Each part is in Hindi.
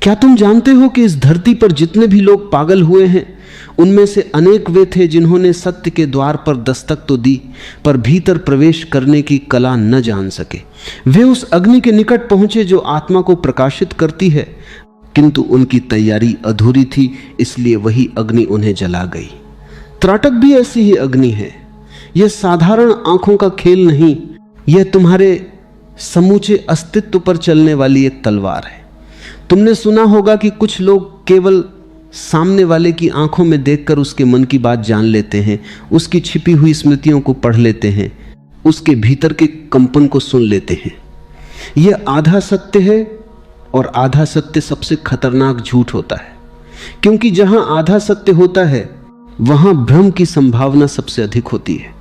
क्या तुम जानते हो कि इस धरती पर जितने भी लोग पागल हुए हैं, उनमें से अनेक वे थे जिन्होंने सत्य के द्वार पर दस्तक तो दी, पर भीतर प्रवेश करने की कला न जान सके। वे उस अग्नि के निकट पहुंचे जो आत्मा को प्रकाशित करती है, किंतु उनकी तैयारी अधूरी थी, इसलिए वही अग्नि उन्हें जला गई। त्राटक भी ऐसी ही अग्नि है। यह साधारण आंखों का खेल नहीं, यह तुम्हारे समूचे अस्तित्व पर चलने वाली एक तलवार है। तुमने सुना होगा कि कुछ लोग केवल सामने वाले की आंखों में देखकर उसके मन की बात जान लेते हैं, उसकी छिपी हुई स्मृतियों को पढ़ लेते हैं, उसके भीतर के कंपन को सुन लेते हैं। यह आधा सत्य है, और आधा सत्य सबसे खतरनाक झूठ होता है, क्योंकि जहां आधा सत्य होता है वहां भ्रम की संभावना सबसे अधिक होती है।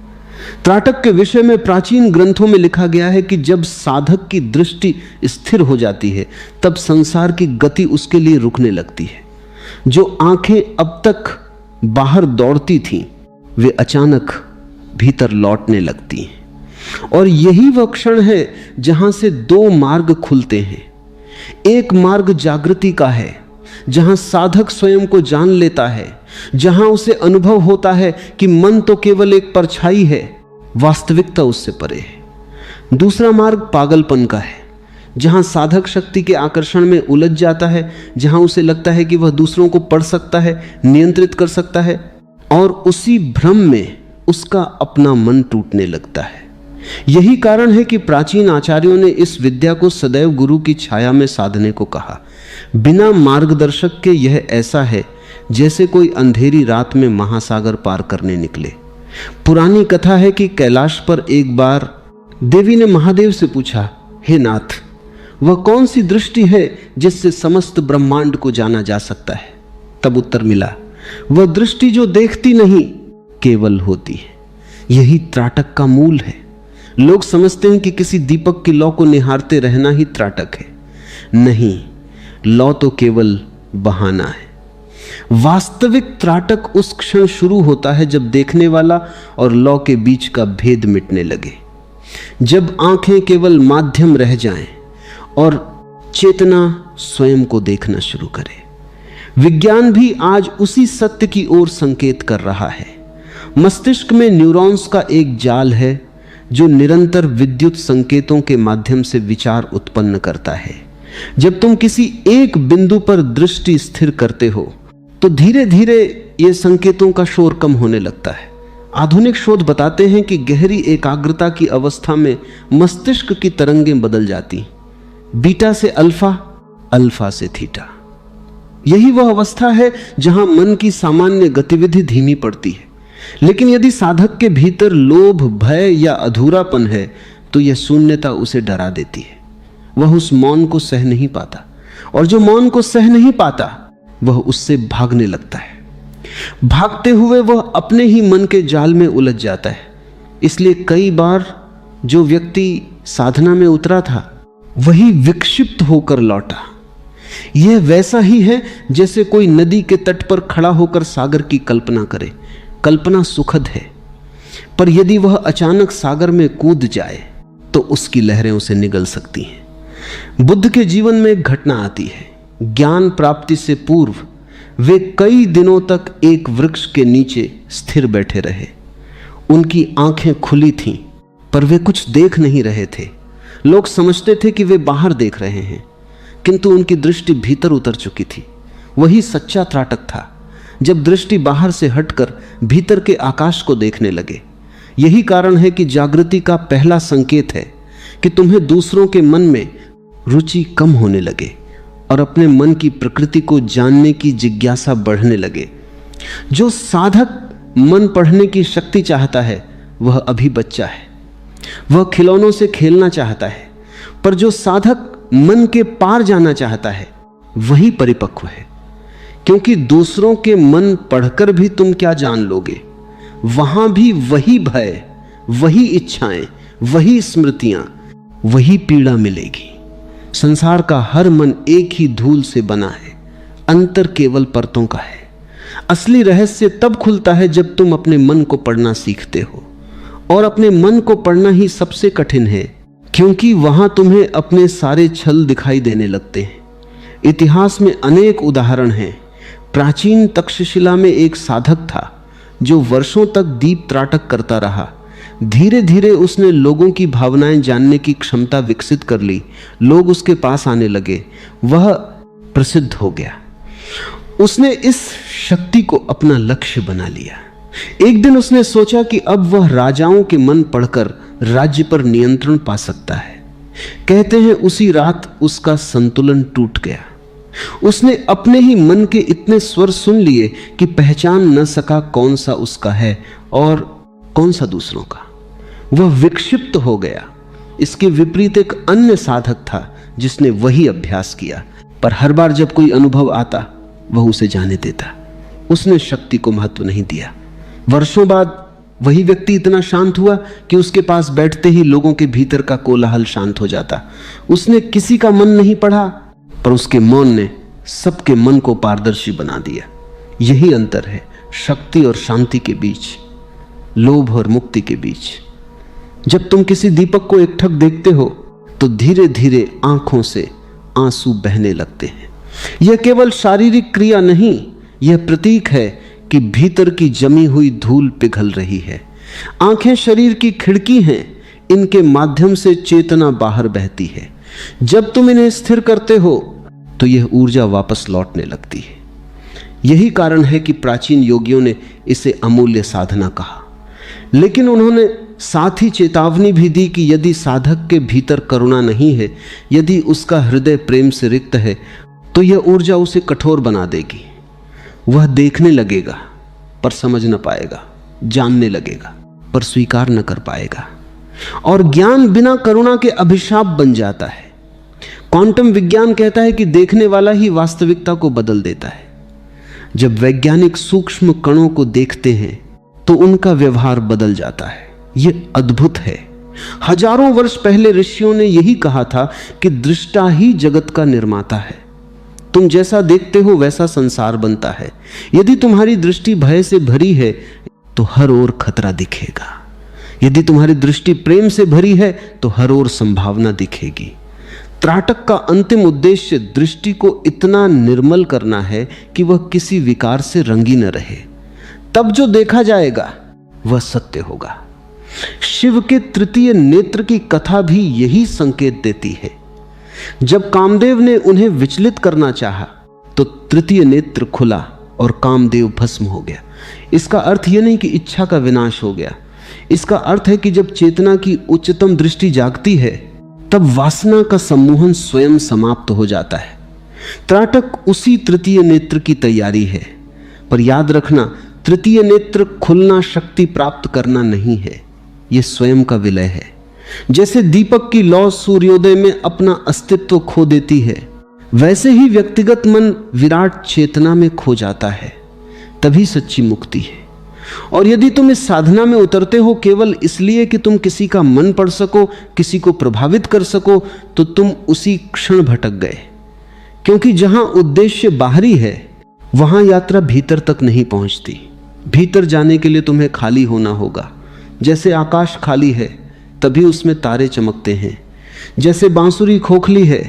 त्राटक के विषय में प्राचीन ग्रंथों में लिखा गया है कि जब साधक की दृष्टि स्थिर हो जाती है, तब संसार की गति उसके लिए रुकने लगती है। जो आंखें अब तक बाहर दौड़ती थीं, वे अचानक भीतर लौटने लगती हैं। और यही वह क्षण है जहां से दो मार्ग खुलते हैं। एक मार्ग जागृति का है, जहां साधक स्वयं को जान लेता है, जहां उसे अनुभव होता है कि मन तो केवल एक परछाई है, वास्तविकता उससे परे है। दूसरा मार्ग पागलपन का है, जहां साधक शक्ति के आकर्षण में उलझ जाता है, जहां उसे लगता है कि वह दूसरों को पढ़ सकता है, नियंत्रित कर सकता है, और उसी भ्रम में उसका अपना मन टूटने लगता है। यही कारण है कि प्राचीन आचार्यों ने इस विद्या को सदैव गुरु की छाया में साधने को कहा। बिना मार्गदर्शक के यह ऐसा है जैसे कोई अंधेरी रात में महासागर पार करने निकले। पुरानी कथा है कि कैलाश पर एक बार देवी ने महादेव से पूछा, हे नाथ, वह कौन सी दृष्टि है जिससे समस्त ब्रह्मांड को जाना जा सकता है? तब उत्तर मिला, वह दृष्टि जो देखती नहीं, केवल होती है। यही त्राटक का मूल है। लोग समझते हैं कि किसी दीपक की लौ को निहारते रहना ही त्राटक है। नहीं, लौ तो केवल बहाना है। वास्तविक त्राटक उस क्षण शुरू होता है जब देखने वाला और लौ के बीच का भेद मिटने लगे, जब आंखें केवल माध्यम रह जाएं और चेतना स्वयं को देखना शुरू करे। विज्ञान भी आज उसी सत्य की ओर संकेत कर रहा है। मस्तिष्क में न्यूरॉन्स का एक जाल है जो निरंतर विद्युत संकेतों के माध्यम से विचार उत्पन्न करता है। जब तुम किसी एक बिंदु पर दृष्टि स्थिर करते हो तो धीरे धीरे ये संकेतों का शोर कम होने लगता है। आधुनिक शोध बताते हैं कि गहरी एकाग्रता की अवस्था में मस्तिष्क की तरंगें बदल जाती, बीटा से अल्फा, अल्फा से थीटा। यही वह अवस्था है जहां मन की सामान्य गतिविधि धीमी पड़ती है। लेकिन यदि साधक के भीतर लोभ, भय या अधूरापन है तो यह शून्यता उसे डरा देती है। वह उस मौन को सह नहीं पाता, और जो मौन को सह नहीं पाता वह उससे भागने लगता है। भागते हुए वह अपने ही मन के जाल में उलझ जाता है। इसलिए कई बार जो व्यक्ति साधना में उतरा था वही विक्षिप्त होकर लौटा। यह वैसा ही है जैसे कोई नदी के तट पर खड़ा होकर सागर की कल्पना करे। कल्पना सुखद है, पर यदि वह अचानक सागर में कूद जाए तो उसकी लहरें उसे निगल सकती हैं। बुद्ध के जीवन में एक घटना आती है। ज्ञान प्राप्ति से पूर्व वे कई दिनों तक एक वृक्ष के नीचे स्थिर बैठे रहे। उनकी आंखें खुली थीं, पर वे कुछ देख नहीं रहे थे। लोग समझते थे कि वे बाहर देख रहे हैं, किंतु उनकी दृष्टि भीतर उतर चुकी थी। वही सच्चा त्राटक था, जब दृष्टि बाहर से हटकर भीतर के आकाश को देखने लगे। यही कारण है कि जागृति का पहला संकेत है कि तुम्हें दूसरों के मन में रुचि कम होने लगे और अपने मन की प्रकृति को जानने की जिज्ञासा बढ़ने लगे। जो साधक मन पढ़ने की शक्ति चाहता है वह अभी बच्चा है, वह खिलौनों से खेलना चाहता है। पर जो साधक मन के पार जाना चाहता है वही परिपक्व है, क्योंकि दूसरों के मन पढ़कर भी तुम क्या जान लोगे। वहां भी वही भय, वही इच्छाएं, वही स्मृतियां, वही पीड़ा मिलेगी। संसार का हर मन एक ही धूल से बना है, अंतर केवल परतों का है। असली रहस्य तब खुलता है जब तुम अपने मन को पढ़ना सीखते हो, और अपने मन को पढ़ना ही सबसे कठिन है, क्योंकि वहां तुम्हें अपने सारे छल दिखाई देने लगते हैं। इतिहास में अनेक उदाहरण हैं। प्राचीन तक्षशिला में एक साधक था जो वर्षों तक दीप त्राटक करता रहा। धीरे धीरे उसने लोगों की भावनाएं जानने की क्षमता विकसित कर ली। लोग उसके पास आने लगे, वह प्रसिद्ध हो गया। उसने इस शक्ति को अपना लक्ष्य बना लिया। एक दिन उसने सोचा कि अब वह राजाओं के मन पढ़कर राज्य पर नियंत्रण पा सकता है। कहते हैं उसी रात उसका संतुलन टूट गया। उसने अपने ही मन के इतने स्वर सुन लिए कि पहचान न सका कौन सा उसका है और कौन सा दूसरों का। वह विक्षिप्त हो गया। इसके विपरीत एक अन्य साधक था जिसने वही अभ्यास किया, पर हर बार जब कोई अनुभव आता वह उसे जाने देता। उसने शक्ति को महत्व नहीं दिया। वर्षों बाद वही व्यक्ति इतना शांत हुआ कि उसके पास बैठते ही लोगों के भीतर का कोलाहल शांत हो जाता। उसने किसी का मन नहीं पढ़ा, पर उसके मौन ने सबके मन को पारदर्शी बना दिया। यही अंतर है शक्ति और शांति के बीच, लोभ और मुक्ति के बीच। जब तुम किसी दीपक को एकटक देखते हो तो धीरे धीरे आंखों से आंसू बहने लगते हैं। यह केवल शारीरिक क्रिया नहीं, यह प्रतीक है कि भीतर की जमी हुई धूल पिघल रही है। आंखें शरीर की खिड़की हैं, इनके माध्यम से चेतना बाहर बहती है। जब तुम इन्हें स्थिर करते हो तो यह ऊर्जा वापस लौटने लगती है। यही कारण है कि प्राचीन योगियों ने इसे अमूल्य साधना कहा। लेकिन उन्होंने साथ ही चेतावनी भी दी कि यदि साधक के भीतर करुणा नहीं है, यदि उसका हृदय प्रेम से रिक्त है, तो यह ऊर्जा उसे कठोर बना देगी। वह देखने लगेगा पर समझ न पाएगा, जानने लगेगा पर स्वीकार न कर पाएगा, और ज्ञान बिना करुणा के अभिशाप बन जाता है। क्वांटम विज्ञान कहता है कि देखने वाला ही वास्तविकता को बदल देता है। जब वैज्ञानिक सूक्ष्म कणों को देखते हैं तो उनका व्यवहार बदल जाता है। यह अद्भुत है। हजारों वर्ष पहले ऋषियों ने यही कहा था कि दृष्टा ही जगत का निर्माता है। तुम जैसा देखते हो वैसा संसार बनता है। यदि तुम्हारी दृष्टि भय से भरी है तो हर ओर खतरा दिखेगा। यदि तुम्हारी दृष्टि प्रेम से भरी है तो हर ओर संभावना दिखेगी। त्राटक का अंतिम उद्देश्य दृष्टि को इतना निर्मल करना है कि वह किसी विकार से रंगी न रहे। तब जो देखा जाएगा वह सत्य होगा। शिव के तृतीय नेत्र की कथा भी यही संकेत देती है। जब कामदेव ने उन्हें विचलित करना चाहा तो तृतीय नेत्र खुला और कामदेव भस्म हो गया। इसका अर्थ यह नहीं कि इच्छा का विनाश हो गया। इसका अर्थ है कि जब चेतना की उच्चतम दृष्टि जागती है तब वासना का सम्मोहन स्वयं समाप्त हो जाता है। त्राटक उसी तृतीय नेत्र की तैयारी है। पर याद रखना, तृतीय नेत्र खुलना शक्ति प्राप्त करना नहीं है, यह स्वयं का विलय है। जैसे दीपक की लौ सूर्योदय में अपना अस्तित्व खो देती है, वैसे ही व्यक्तिगत मन विराट चेतना में खो जाता है। तभी सच्ची मुक्ति है। और यदि तुम इस साधना में उतरते हो केवल इसलिए कि तुम किसी का मन पढ़ सको, किसी को प्रभावित कर सको, तो तुम उसी क्षण भटक गए। क्योंकि जहां उद्देश्य बाहरी है वहां यात्रा भीतर तक नहीं पहुंचती। भीतर जाने के लिए तुम्हें खाली होना होगा। जैसे आकाश खाली है तभी उसमें तारे चमकते हैं। जैसे बांसुरी खोखली है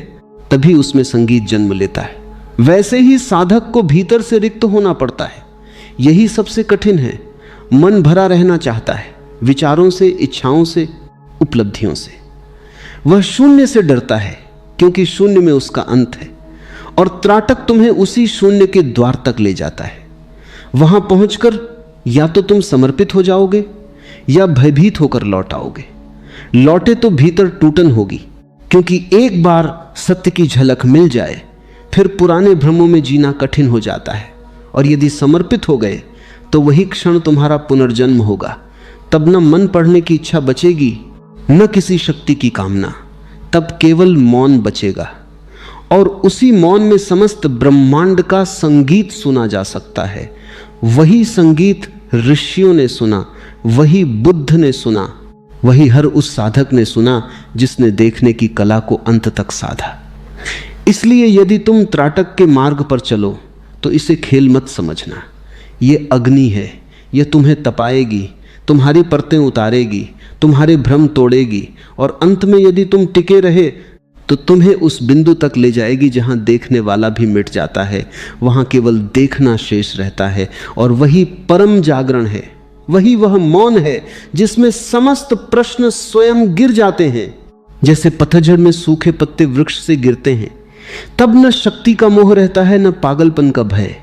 तभी उसमें संगीत जन्म लेता है। वैसे ही साधक को भीतर से रिक्त होना पड़ता है। यही सबसे कठिन है। मन भरा रहना चाहता है, विचारों से, इच्छाओं से, उपलब्धियों से। वह शून्य से डरता है क्योंकि शून्य में उसका अंत है। और त्राटक तुम्हें उसी शून्य के द्वार तक ले जाता है। वहां पहुंचकर या तो तुम समर्पित हो जाओगे या भयभीत होकर लौट आओगे। लौटे तो भीतर टूटन होगी, क्योंकि एक बार सत्य की झलक मिल जाए फिर पुराने भ्रमों में जीना कठिन हो जाता है। और यदि समर्पित हो गए तो वही क्षण तुम्हारा पुनर्जन्म होगा। तब न मन पढ़ने की इच्छा बचेगी, न किसी शक्ति की कामना। तब केवल मौन बचेगा और उसी मौन में समस्त ब्रह्मांड का संगीत सुना जा सकता है। वही संगीत ऋषियों ने सुना, वही बुद्ध ने सुना, वही हर उस साधक ने सुना जिसने देखने की कला को अंत तक साधा। इसलिए यदि तुम त्राटक के मार्ग पर चलो तो इसे खेल मत समझना। ये अग्नि है, यह तुम्हें तपाएगी, तुम्हारी परतें उतारेगी, तुम्हारे भ्रम तोड़ेगी, और अंत में यदि तुम टिके रहे तो तुम्हें उस बिंदु तक ले जाएगी जहां देखने वाला भी मिट जाता है, वहां केवल देखना शेष रहता है। और वही परम जागरण है, वह मौन है जिसमें समस्त प्रश्न स्वयं गिर जाते हैं, जैसे पतझड़ में सूखे पत्ते वृक्ष से गिरते हैं। तब न शक्ति का मोह रहता है, न पागलपन का भय।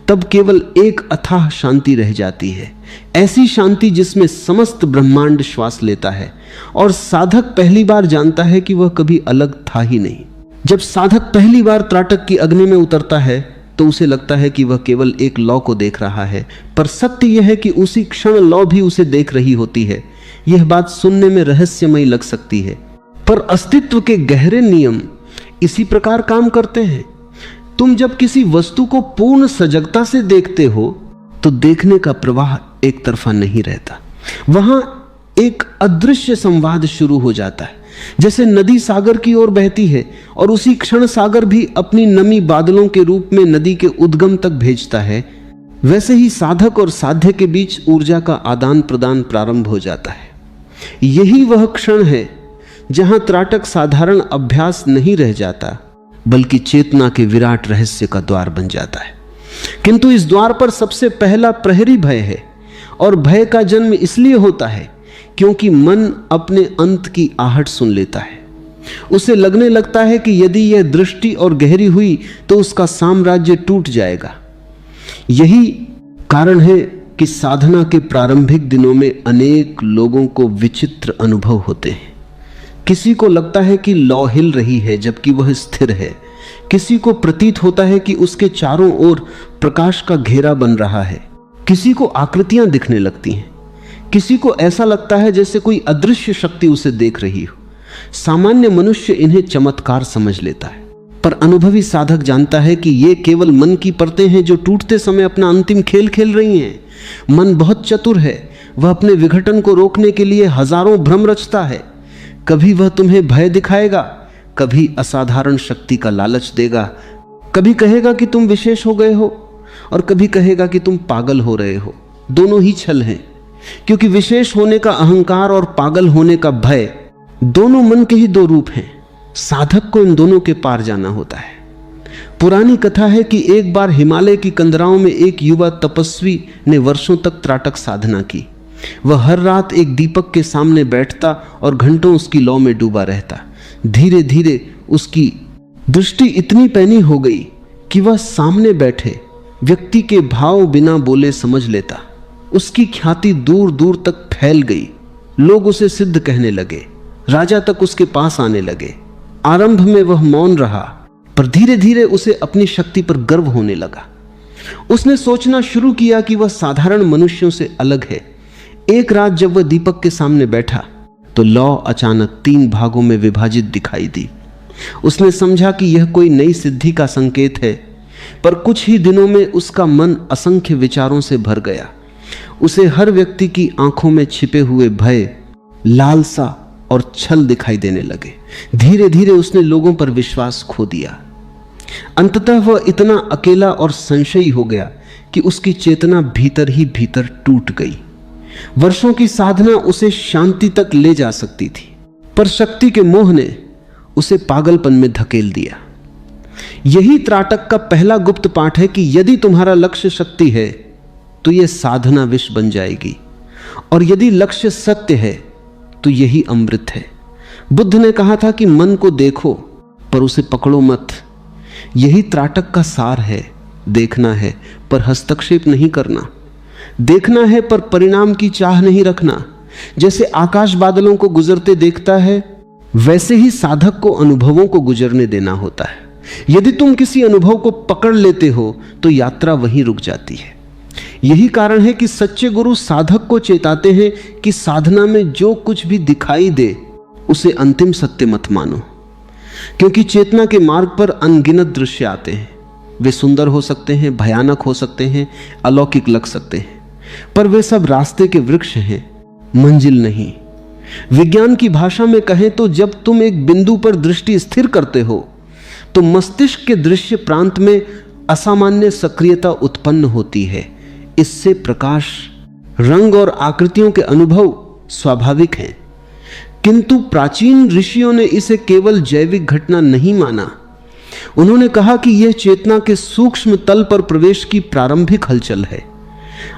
तब केवल एक अथाह शांति रह जाती है, ऐसी शांति जिसमें समस्त ब्रह्मांड श्वास लेता है और साधक पहली बार जानता है कि वह कभी अलग था ही नहीं। जब साधक पहली बार त्राटक की अग्नि में उतरता है तो उसे लगता है कि वह केवल एक लौ को देख रहा है, पर सत्य यह है कि उसी क्षण लौ भी उसे देख रही होती है। यह बात सुनने में रहस्यमयी लग सकती है, पर अस्तित्व के गहरे नियम इसी प्रकार काम करते हैं। तुम जब किसी वस्तु को पूर्ण सजगता से देखते हो तो देखने का प्रवाह एक तरफा नहीं रहता, वहां एक अदृश्य संवाद शुरू हो जाता है। जैसे नदी सागर की ओर बहती है और उसी क्षण सागर भी अपनी नमी बादलों के रूप में नदी के उद्गम तक भेजता है, वैसे ही साधक और साध्य के बीच ऊर्जा का आदान प्रदान प्रारंभ हो जाता है। यही वह क्षण है जहां त्राटक साधारण अभ्यास नहीं रह जाता, बल्कि चेतना के विराट रहस्य का द्वार बन जाता है। किंतु इस द्वार पर सबसे पहला प्रहरी भय है, और भय का जन्म इसलिए होता है क्योंकि मन अपने अंत की आहट सुन लेता है। उसे लगने लगता है कि यदि यह दृष्टि और गहरी हुई तो उसका साम्राज्य टूट जाएगा। यही कारण है कि साधना के प्रारंभिक दिनों में अनेक लोगों को विचित्र अनुभव होते हैं। किसी को लगता है कि लौ हिल रही है जबकि वह स्थिर है। किसी को प्रतीत होता है कि उसके चारों ओर प्रकाश का घेरा बन रहा है। किसी को आकृतियां दिखने लगती हैं। किसी को ऐसा लगता है जैसे कोई अदृश्य शक्ति उसे देख रही हो। सामान्य मनुष्य इन्हें चमत्कार समझ लेता है, पर अनुभवी साधक जानता है कि ये केवल मन की परतें हैं जो टूटते समय अपना अंतिम खेल खेल रही हैं। मन बहुत चतुर है, वह अपने विघटन को रोकने के लिए हजारों भ्रम रचता है। कभी वह तुम्हें भय दिखाएगा, कभी असाधारण शक्ति का लालच देगा, कभी कहेगा कि तुम विशेष हो गए हो और कभी कहेगा कि तुम पागल हो रहे हो। दोनों ही छल हैं, क्योंकि विशेष होने का अहंकार और पागल होने का भय दोनों मन के ही दो रूप हैं। साधक को इन दोनों के पार जाना होता है। पुरानी कथा है कि एक बार हिमालय की कंदराओं में एक युवा तपस्वी ने वर्षों तक त्राटक साधना की। वह हर रात एक दीपक के सामने बैठता और घंटों उसकी लौ में डूबा रहता। धीरे धीरे उसकी दृष्टि इतनी पैनी हो गई कि वह सामने बैठे व्यक्ति के भाव बिना बोले समझ लेता। उसकी ख्याति दूर दूर तक फैल गई। लोग उसे सिद्ध कहने लगे, राजा तक उसके पास आने लगे। आरंभ में वह मौन रहा, पर धीरे धीरे उसे अपनी शक्ति पर गर्व होने लगा। उसने सोचना शुरू किया कि वह साधारण मनुष्यों से अलग है। एक रात जब वह दीपक के सामने बैठा तो लौ अचानक 3 भागों में विभाजित दिखाई दी। उसने समझा कि यह कोई नई सिद्धि का संकेत है, पर कुछ ही दिनों में उसका मन असंख्य विचारों से भर गया। उसे हर व्यक्ति की आंखों में छिपे हुए भय, लालसा और छल दिखाई देने लगे। धीरे धीरे उसने लोगों पर विश्वास खो दिया। अंततः वह इतना अकेला और संशयी हो गया कि उसकी चेतना भीतर ही भीतर टूट गई। वर्षों की साधना उसे शांति तक ले जा सकती थी, पर शक्ति के मोह ने उसे पागलपन में धकेल दिया। यही त्राटक का पहला गुप्त पाठ है कि यदि तुम्हारा लक्ष्य शक्ति है तो यह साधना विष बन जाएगी, और यदि लक्ष्य सत्य है तो यही अमृत है। बुद्ध ने कहा था कि मन को देखो पर उसे पकड़ो मत। यही त्राटक का सार है। देखना है पर हस्तक्षेप नहीं करना। देखना है पर परिणाम की चाह नहीं रखना। जैसे आकाश बादलों को गुजरते देखता है, वैसे ही साधक को अनुभवों को गुजरने देना होता है। यदि तुम किसी अनुभव को पकड़ लेते हो तो यात्रा वहीं रुक जाती है। यही कारण है कि सच्चे गुरु साधक को चेताते हैं कि साधना में जो कुछ भी दिखाई दे उसे अंतिम सत्य मत मानो, क्योंकि चेतना के मार्ग पर अनगिनत दृश्य आते हैं। वे सुंदर हो सकते हैं, भयानक हो सकते हैं, अलौकिक लग सकते हैं, पर वे सब रास्ते के वृक्ष हैं, मंजिल नहीं। विज्ञान की भाषा में कहें तो जब तुम एक बिंदु पर दृष्टि स्थिर करते हो तो मस्तिष्क के दृश्य प्रांत में असामान्य सक्रियता उत्पन्न होती है। इससे प्रकाश, रंग और आकृतियों के अनुभव स्वाभाविक हैं। किंतु प्राचीन ऋषियों ने इसे केवल जैविक घटना नहीं माना। उन्होंने कहा कि यह चेतना के सूक्ष्म तल पर प्रवेश की प्रारंभिक हलचल है।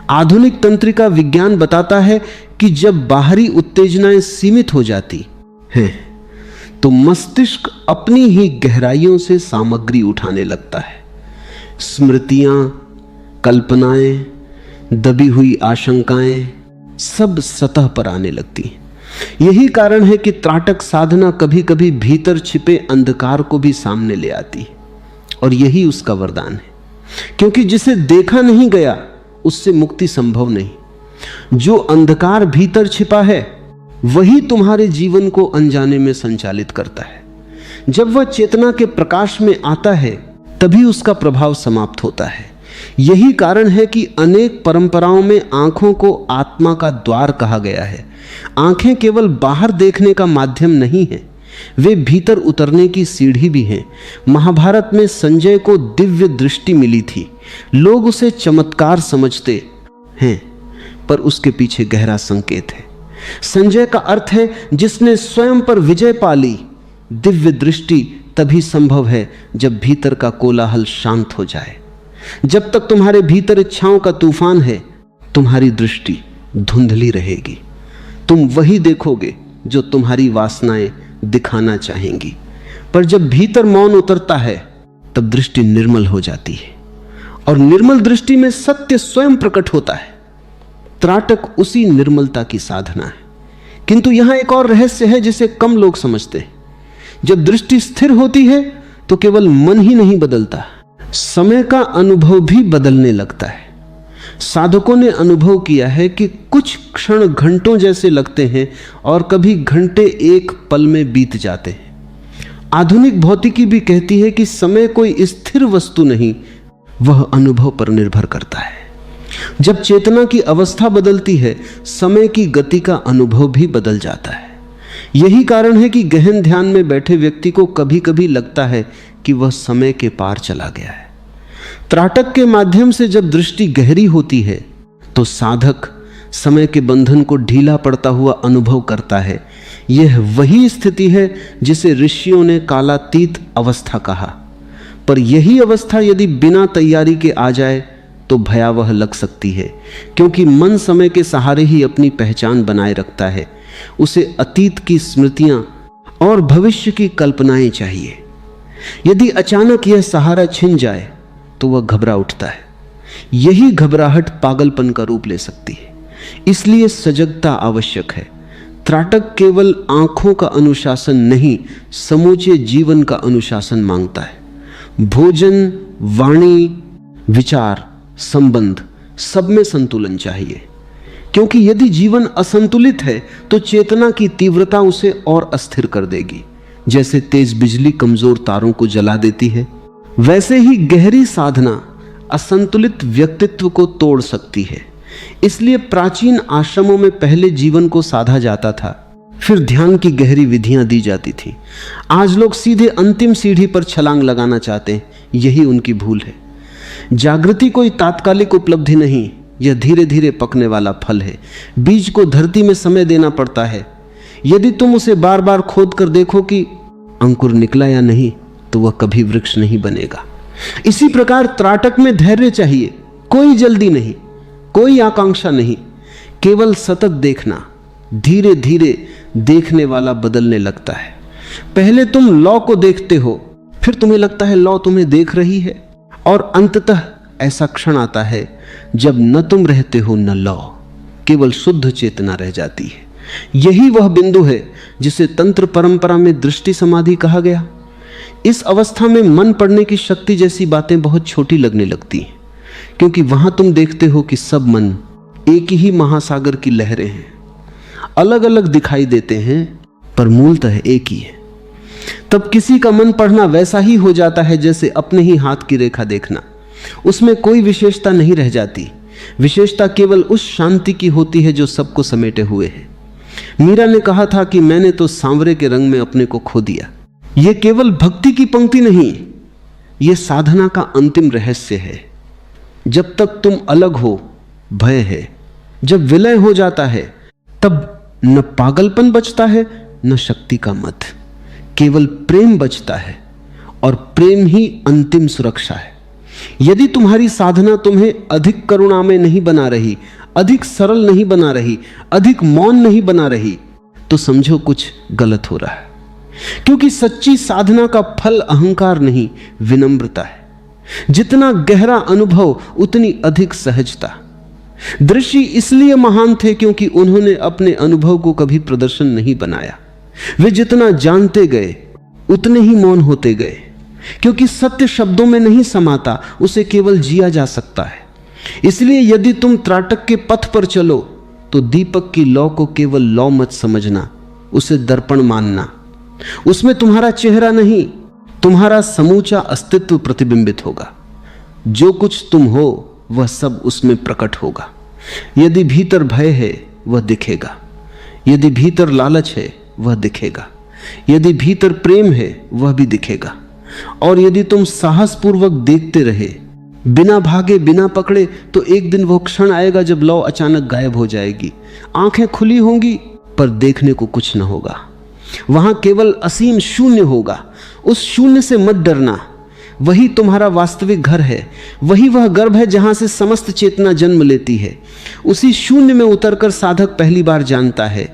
आधुनिक तंत्रिका विज्ञान बताता है कि जब बाहरी उत्तेजनाएं सीमित हो जाती हैं तो मस्तिष्क अपनी ही गहराइयों से सामग्री उठाने लगता है। स्मृतियां, कल्पनाएं, दबी हुई आशंकाएं सब सतह पर आने लगती हैं। यही कारण है कि त्राटक साधना कभी कभी भीतर छिपे अंधकार को भी सामने ले आती है, और यही उसका वरदान है, क्योंकि जिसे देखा नहीं गया उससे मुक्ति संभव नहीं। जो अंधकार भीतर छिपा है वही तुम्हारे जीवन को अनजाने में संचालित करता है। जब वह चेतना के प्रकाश में आता है तभी उसका प्रभाव समाप्त होता है। यही कारण है कि अनेक परंपराओं में आंखों को आत्मा का द्वार कहा गया है। आंखें केवल बाहर देखने का माध्यम नहीं है, वे भीतर उतरने की सीढ़ी भी हैं। महाभारत में संजय को दिव्य दृष्टि मिली थी। लोग उसे चमत्कार समझते हैं, पर उसके पीछे गहरा संकेत है। संजय का अर्थ है जिसने स्वयं पर विजय पा ली। दिव्य दृष्टि तभी संभव है जब भीतर का कोलाहल शांत हो जाए। जब तक तुम्हारे भीतर इच्छाओं का तूफान है, तुम्हारी दृष्टि धुंधली रहेगी। तुम वही देखोगे जो तुम्हारी वासनाएं दिखाना चाहेंगी। पर जब भीतर मौन उतरता है तब दृष्टि निर्मल हो जाती है, और निर्मल दृष्टि में सत्य स्वयं प्रकट होता है। त्राटक उसी निर्मलता की साधना है। किंतु यहां एक और रहस्य है जिसे कम लोग समझते हैं। जब दृष्टि स्थिर होती है तो केवल मन ही नहीं बदलता, समय का अनुभव भी बदलने लगता है। साधकों ने अनुभव किया है कि कुछ क्षण घंटों जैसे लगते हैं और कभी घंटे एक पल में बीत जाते हैं। आधुनिक भौतिकी भी कहती है कि समय कोई स्थिर वस्तु नहीं, वह अनुभव पर निर्भर करता है। जब चेतना की अवस्था बदलती है, समय की गति का अनुभव भी बदल जाता है। यही कारण है कि गहन ध्यान में बैठे व्यक्ति को कभी कभी लगता है कि वह समय के पार चला गया है। त्राटक के माध्यम से जब दृष्टि गहरी होती है तो साधक समय के बंधन को ढीला पड़ता हुआ अनुभव करता है। यह वही स्थिति है जिसे ऋषियों ने कालातीत अवस्था कहा। पर यही अवस्था यदि बिना तैयारी के आ जाए तो भयावह लग सकती है, क्योंकि मन समय के सहारे ही अपनी पहचान बनाए रखता है। उसे अतीत की स्मृतियां और भविष्य की कल्पनाएं चाहिए। यदि अचानक यह सहारा छिन जाए तो वह घबरा उठता है। यही घबराहट पागलपन का रूप ले सकती है। इसलिए सजगता आवश्यक है। त्राटक केवल आंखों का अनुशासन नहीं, समूचे जीवन का अनुशासन मांगता है। भोजन, वाणी, विचार, संबंध सब में संतुलन चाहिए, क्योंकि यदि जीवन असंतुलित है तो चेतना की तीव्रता उसे और अस्थिर कर देगी। जैसे तेज बिजली कमजोर तारों को जला देती है, वैसे ही गहरी साधना असंतुलित व्यक्तित्व को तोड़ सकती है। इसलिए प्राचीन आश्रमों में पहले जीवन को साधा जाता था, फिर ध्यान की गहरी विधियां दी जाती थी। आज लोग सीधे अंतिम सीढ़ी पर छलांग लगाना चाहते हैं। यही उनकी भूल है। जागृति कोई तात्कालिक उपलब्धि नहीं, यह धीरे धीरे पकने वाला फल है। बीज को धरती में समय देना पड़ता है। यदि तुम उसे बार बार खोद कर देखो कि अंकुर निकला या नहीं, तो वह कभी वृक्ष नहीं बनेगा। इसी प्रकार त्राटक में धैर्य चाहिए। कोई जल्दी नहीं, कोई आकांक्षा नहीं, केवल सतत देखना। धीरे धीरे देखने वाला बदलने लगता है। पहले तुम लौ को देखते हो, फिर तुम्हें लगता है लौ तुम्हें देख रही है, और अंततः ऐसा क्षण आता है जब न तुम रहते हो न लौ, केवल शुद्ध चेतना रह जाती है। यही वह बिंदु है जिसे तंत्र परंपरा में दृष्टि समाधि कहा गया। इस अवस्था में मन पढ़ने की शक्ति जैसी बातें बहुत छोटी लगने लगती हैं, क्योंकि वहां तुम देखते हो कि सब मन एक ही महासागर की लहरें हैं। अलग अलग दिखाई देते हैं पर मूलतः एक ही है। तब किसी का मन पढ़ना वैसा ही हो जाता है जैसे अपने ही हाथ की रेखा देखना। उसमें कोई विशेषता नहीं रह जाती। विशेषता केवल उस शांति की होती है जो सबको समेटे हुए है। मीरा ने कहा था कि मैंने तो सांवरे के रंग में अपने को खो दिया। यह केवल भक्ति की पंक्ति नहीं, यह साधना का अंतिम रहस्य है। जब तक तुम अलग हो भय है, जब विलय हो जाता है तब न पागलपन बचता है न शक्ति का मद। केवल प्रेम बचता है और प्रेम ही अंतिम सुरक्षा है। यदि तुम्हारी साधना तुम्हें अधिक करुणा में नहीं बना रही, अधिक सरल नहीं बना रही, अधिक मौन नहीं बना रही, तो समझो कुछ गलत हो रहा है। क्योंकि सच्ची साधना का फल अहंकार नहीं, विनम्रता है। जितना गहरा अनुभव उतनी अधिक सहजता। ऋषि इसलिए महान थे क्योंकि उन्होंने अपने अनुभव को कभी प्रदर्शन नहीं बनाया। वे जितना जानते गए उतने ही मौन होते गए, क्योंकि सत्य शब्दों में नहीं समाता, उसे केवल जिया जा सकता है। इसलिए यदि तुम त्राटक के पथ पर चलो तो दीपक की लौ को केवल लौ मत समझना, उसे दर्पण मानना। उसमें तुम्हारा चेहरा नहीं, तुम्हारा समूचा अस्तित्व प्रतिबिंबित होगा। जो कुछ तुम हो वह सब उसमें प्रकट होगा। यदि भीतर भय है वह दिखेगा, यदि भीतर लालच है वह दिखेगा, यदि भीतर प्रेम है वह भी दिखेगा। और यदि तुम साहसपूर्वक देखते रहे, बिना भागे बिना पकड़े, तो एक दिन वो क्षण आएगा जब लौ अचानक गायब हो जाएगी। आंखें खुली होंगी पर देखने को कुछ न होगा। वहां केवल असीम शून्य होगा। उस शून्य से मत डरना, वही तुम्हारा वास्तविक घर है। वही वह गर्भ है जहां से समस्त चेतना जन्म लेती है। उसी शून्य में उतरकर साधक पहली बार जानता है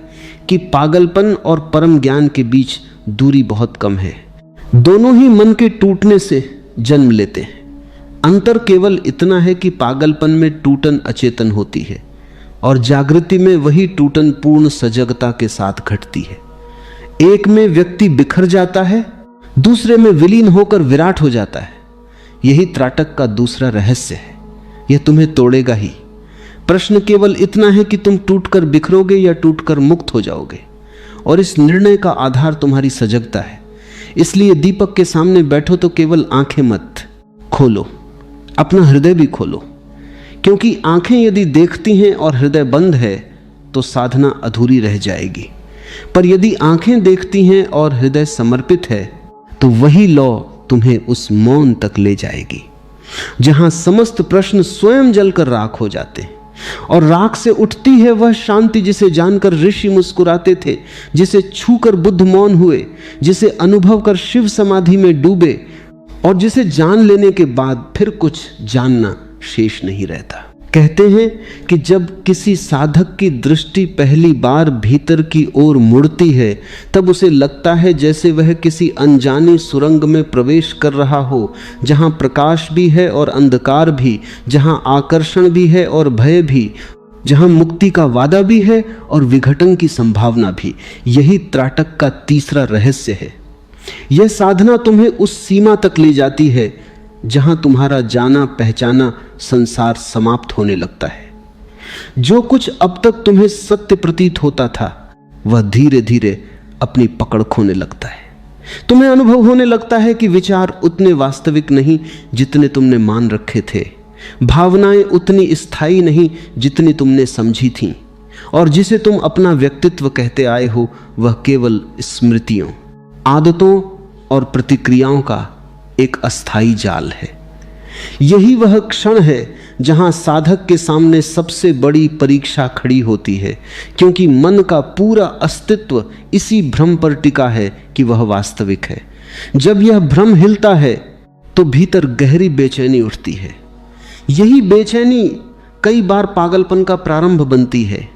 कि पागलपन और परम ज्ञान के बीच दूरी बहुत कम है। दोनों ही मन के टूटने से जन्म लेते हैं। अंतर केवल इतना है कि पागलपन में टूटन अचेतन होती है और जागृति में वही टूटन पूर्ण सजगता के साथ घटती है। एक में व्यक्ति बिखर जाता है, दूसरे में विलीन होकर विराट हो जाता है। यही त्राटक का दूसरा रहस्य है। यह तुम्हें तोड़ेगा ही। प्रश्न केवल इतना है कि तुम टूटकर बिखरोगे या टूटकर मुक्त हो जाओगे। और इस निर्णय का आधार तुम्हारी सजगता है। इसलिए दीपक के सामने बैठो तो केवल आंखें मत खोलो, अपना हृदय भी खोलो। क्योंकि आंखें यदि देखती हैं और हृदय बंद है तो साधना अधूरी रह जाएगी। पर यदि आंखें देखती हैं और हृदय समर्पित है तो वही लौ तुम्हें उस मौन तक ले जाएगी जहां समस्त प्रश्न स्वयं जलकर राख हो जाते हैं। और राख से उठती है वह शांति जिसे जानकर ऋषि मुस्कुराते थे, जिसे छूकर बुद्ध मौन हुए, जिसे अनुभव कर शिव समाधि में डूबे, और जिसे जान लेने के बाद फिर कुछ जानना शेष नहीं रहता। कहते हैं कि जब किसी साधक की दृष्टि पहली बार भीतर की ओर मुड़ती है तब उसे लगता है जैसे वह किसी अनजानी सुरंग में प्रवेश कर रहा हो, जहां प्रकाश भी है और अंधकार भी, जहां आकर्षण भी है और भय भी, जहां मुक्ति का वादा भी है और विघटन की संभावना भी। यही त्राटक का तीसरा रहस्य है। यह साधना तुम्हें उस सीमा तक ले जाती है जहां तुम्हारा जाना पहचाना संसार समाप्त होने लगता है। जो कुछ अब तक तुम्हें सत्य प्रतीत होता था वह धीरे धीरे अपनी पकड़ खोने लगता है। तुम्हें अनुभव होने लगता है कि विचार उतने वास्तविक नहीं जितने तुमने मान रखे थे, भावनाएं उतनी स्थायी नहीं जितनी तुमने समझी थीं, और जिसे तुम अपना व्यक्तित्व कहते आए हो वह केवल स्मृतियों, आदतों और प्रतिक्रियाओं का एक अस्थाई जाल है। यही वह क्षण है जहां साधक के सामने सबसे बड़ी परीक्षा खड़ी होती है, क्योंकि मन का पूरा अस्तित्व इसी भ्रम पर टिका है कि वह वास्तविक है। जब यह भ्रम हिलता है तो भीतर गहरी बेचैनी उठती है। यही बेचैनी कई बार पागलपन का प्रारंभ बनती है,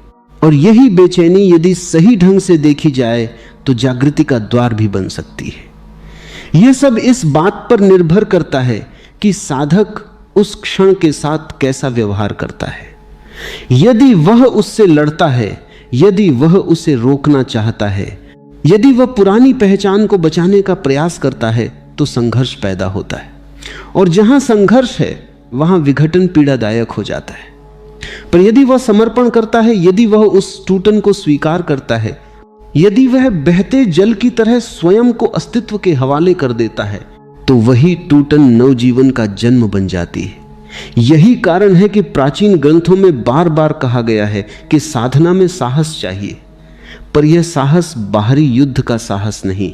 और यही बेचैनी यदि सही ढंग से देखी जाए तो जागृति का द्वार भी बन सकती है। यह सब इस बात पर निर्भर करता है कि साधक उस क्षण के साथ कैसा व्यवहार करता है। यदि वह उससे लड़ता है, यदि वह उसे रोकना चाहता है, यदि वह पुरानी पहचान को बचाने का प्रयास करता है तो संघर्ष पैदा होता है। और जहां संघर्ष है वहां विघटन पीड़ादायक हो जाता है। पर यदि वह समर्पण करता है, यदि वह उस टूटन को स्वीकार करता है, यदि वह बहते जल की तरह स्वयं को अस्तित्व के हवाले कर देता है, तो वही टूटन नवजीवन का जन्म बन जाती है। यही कारण है कि प्राचीन ग्रंथों में बार बार कहा गया है कि साधना में साहस चाहिए, पर यह साहस बाहरी युद्ध का साहस नहीं,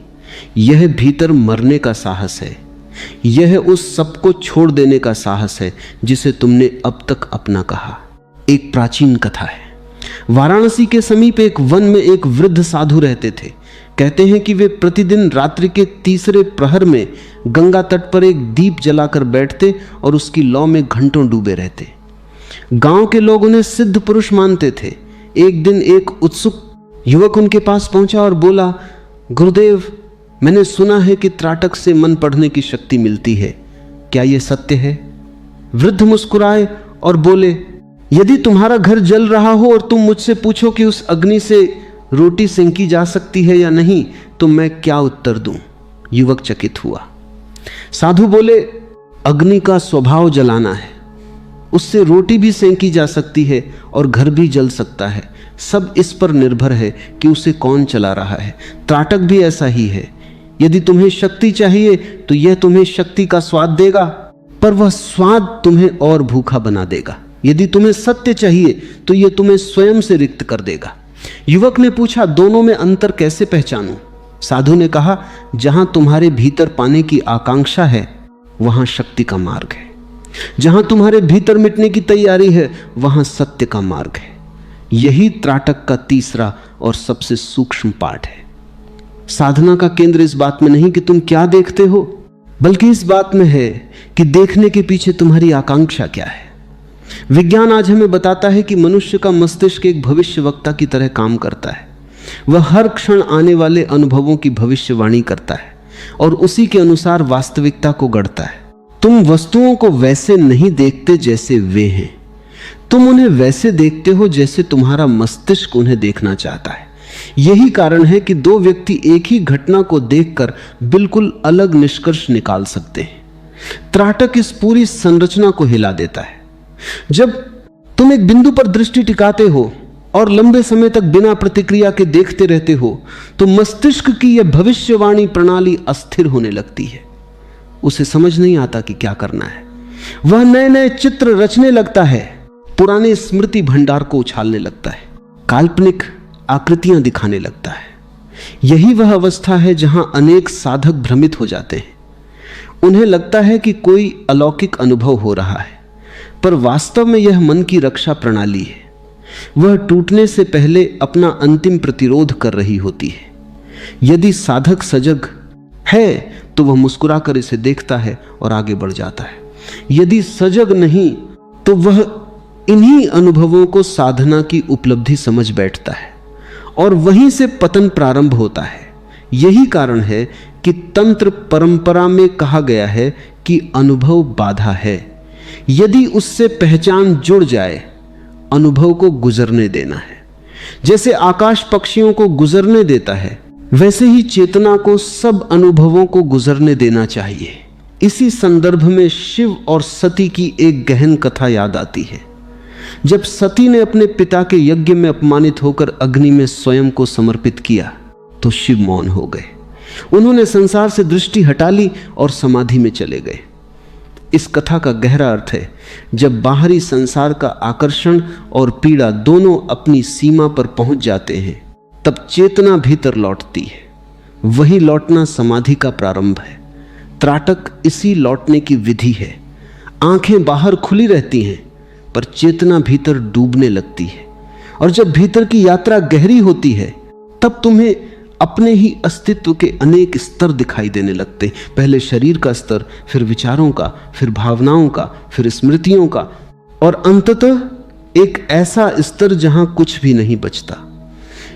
यह भीतर मरने का साहस है। यह उस सबको छोड़ देने का साहस है जिसे तुमने अब तक अपना कहा। एक प्राचीन कथा है। वाराणसी के समीप एक वन में एक वृद्ध साधु रहते थे। कहते हैं कि वे प्रतिदिन रात्रि के तीसरे प्रहर में गंगा तट पर एक दीप जलाकर बैठते और उसकी लौ में घंटों डूबे रहते। गांव के लोग उन्हें सिद्ध पुरुष मानते थे। एक दिन एक उत्सुक युवक उनके पास पहुंचा और बोला, गुरुदेव, मैंने सुना है कि त्राटक से मन पढ़ने की शक्ति मिलती है, क्या यह सत्य है? वृद्ध मुस्कुराए और बोले, यदि तुम्हारा घर जल रहा हो और तुम मुझसे पूछो कि उस अग्नि से रोटी सेंकी जा सकती है या नहीं, तो मैं क्या उत्तर दूं? युवक चकित हुआ। साधु बोले, अग्नि का स्वभाव जलाना है, उससे रोटी भी सेंकी जा सकती है और घर भी जल सकता है। सब इस पर निर्भर है कि उसे कौन चला रहा है। त्राटक भी ऐसा ही है। यदि तुम्हें शक्ति चाहिए तो यह तुम्हें शक्ति का स्वाद देगा, पर वह स्वाद तुम्हें और भूखा बना देगा। यदि तुम्हें सत्य चाहिए तो यह तुम्हें स्वयं से रिक्त कर देगा। युवक ने पूछा, दोनों में अंतर कैसे पहचानूं? साधु ने कहा, जहां तुम्हारे भीतर पाने की आकांक्षा है वहां शक्ति का मार्ग है, जहां तुम्हारे भीतर मिटने की तैयारी है वहां सत्य का मार्ग है। यही त्राटक का तीसरा और सबसे सूक्ष्म पाठ है। साधना का केंद्र इस बात में नहीं कि तुम क्या देखते हो, बल्कि इस बात में है कि देखने के पीछे तुम्हारी आकांक्षा क्या है। विज्ञान आज हमें बताता है कि मनुष्य का मस्तिष्क एक भविष्यवक्ता की तरह काम करता है। वह हर क्षण आने वाले अनुभवों की भविष्यवाणी करता है और उसी के अनुसार वास्तविकता को गढ़ता है। तुम वस्तुओं को वैसे नहीं देखते जैसे वे हैं, तुम उन्हें वैसे देखते हो जैसे तुम्हारा मस्तिष्क उन्हें देखना चाहता है। यही कारण है कि दो व्यक्ति एक ही घटना को देखकर बिल्कुल अलग निष्कर्ष निकाल सकते हैं। त्राटक इस पूरी संरचना को हिला देता है। जब तुम एक बिंदु पर दृष्टि टिकाते हो और लंबे समय तक बिना प्रतिक्रिया के देखते रहते हो, तो मस्तिष्क की यह भविष्यवाणी प्रणाली अस्थिर होने लगती है। उसे समझ नहीं आता कि क्या करना है। वह नए नए चित्र रचने लगता है, पुराने स्मृति भंडार को उछालने लगता है, काल्पनिक आकृतियां दिखाने लगता है। यही वह अवस्था है जहां अनेक साधक भ्रमित हो जाते हैं। उन्हें लगता है कि कोई अलौकिक अनुभव हो रहा है, पर वास्तव में यह मन की रक्षा प्रणाली है। वह टूटने से पहले अपना अंतिम प्रतिरोध कर रही होती है। यदि साधक सजग है तो वह मुस्कुराकर इसे देखता है और आगे बढ़ जाता है। यदि सजग नहीं तो वह इन्हीं अनुभवों को साधना की उपलब्धि समझ बैठता है और वहीं से पतन प्रारंभ होता है। यही कारण है कि तंत्र परंपरा में कहा गया है कि अनुभव बाधा है। यदि उससे पहचान जुड़ जाए, अनुभव को गुजरने देना है। जैसे आकाश पक्षियों को गुजरने देता है, वैसे ही चेतना को सब अनुभवों को गुजरने देना चाहिए। इसी संदर्भ में शिव और सती की एक गहन कथा याद आती है। जब सती ने अपने पिता के यज्ञ में अपमानित होकर अग्नि में स्वयं को समर्पित किया तो शिव मौन हो गए। उन्होंने संसार से दृष्टि हटा ली और समाधि में चले गए। इस कथा का गहरा अर्थ है, जब बाहरी संसार का आकर्षण और पीड़ा दोनों अपनी सीमा पर पहुंच जाते हैं, तब चेतना भीतर लौटती है। वही लौटना समाधि का प्रारंभ है। त्राटक इसी लौटने की विधि है। आंखें बाहर खुली रहती हैं पर चेतना भीतर डूबने लगती है, और जब भीतर की यात्रा गहरी होती है तब तुम्हें अपने ही अस्तित्व के अनेक स्तर दिखाई देने लगते। पहले शरीर का स्तर, फिर विचारों का, फिर भावनाओं का, फिर स्मृतियों का, और अंततः एक ऐसा स्तर जहां कुछ भी नहीं बचता।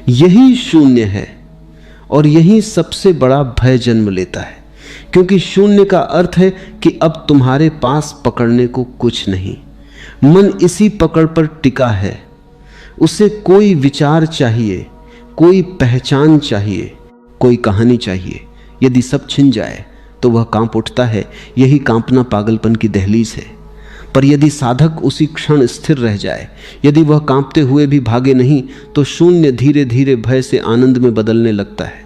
यही शून्य है और यही सबसे बड़ा भय जन्म लेता है, क्योंकि शून्य का अर्थ है कि अब तुम्हारे पास पकड़ने को कुछ नहीं। मन इसी पकड़ पर टिका है। उसे कोई विचार चाहिए, कोई पहचान चाहिए, कोई कहानी चाहिए। यदि सब छिन जाए तो वह कांप उठता है। यही कांपना पागलपन की दहलीज है। पर यदि साधक उसी क्षण स्थिर रह जाए, यदि वह कांपते हुए भी भागे नहीं, तो शून्य धीरे धीरे भय से आनंद में बदलने लगता है।